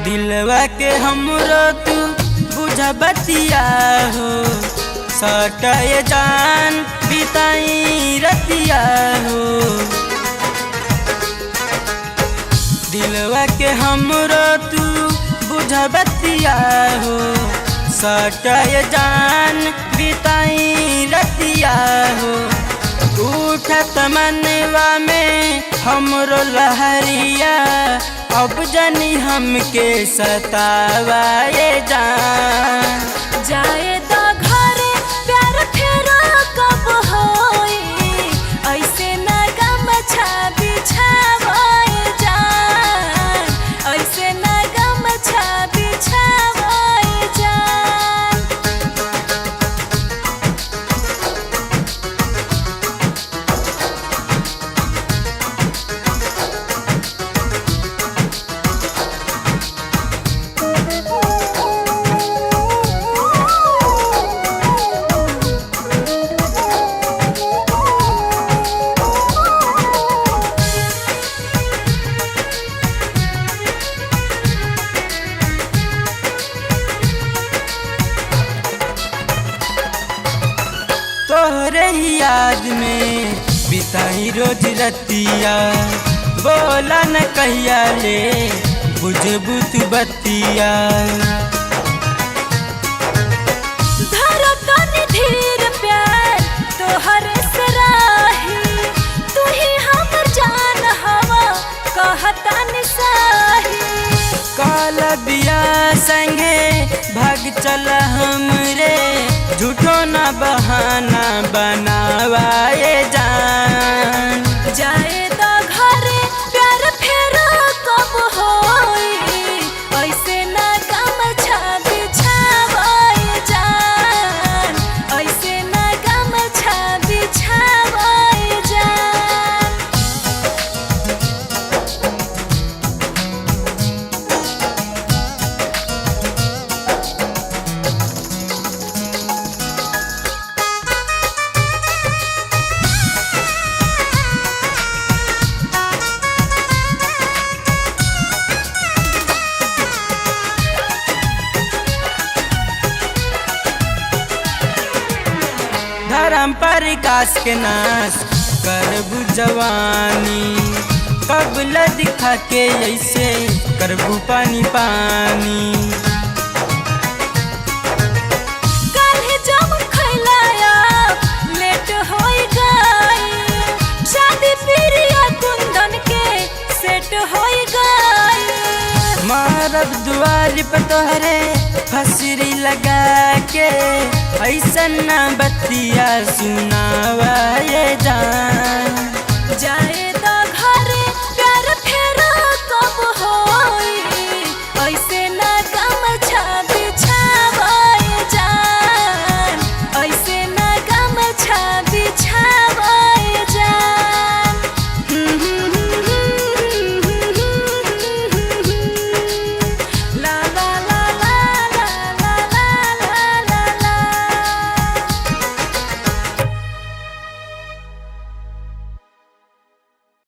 दिलवा के हमरो तू बुझा बतिया हो, सटाए जान बिताई रतिया हो। दिलवा के हमरो तू बुझा बतिया हो, सटाए जान बिताई रतिया हो। उठत मनवा में हमरो लहरिया, अब जानी हमके सतावाए जान। जाए तो घरे प्यार फेरो कब होई, ऐसे न गमछा बिछावाए जान, ऐसे न गमछा बिछावाए जान। तोहरे ही याद में बिताई रोज रतिया, बोला न कहिया ले बुझबू तू बतिया। धरो तनी धीर प्यार तोहरे से राही, तू ही हमर जान हवा कहता निसाही। काला बिया संगे भाग चला हमरे, झूठो ना बहाना बनावाए जान। जाए तो घरे प्यार फेरो कब होई, ऐसे न गमछा बिछावाए जान, ऐसे न गमछा बिछावाए जान। धर्म पर काश के नाश करबू जवानी, कबल दिखा के ऐसे करबू पानी पानी। काल्हे जब खैलाया लेट होई गई, शादी प्रिया कुंदन के सेट होई गई। मारब दुआर पर तोहरे फसरी लगा के, ऐसन ना बतिया सुनावाए जान। जाए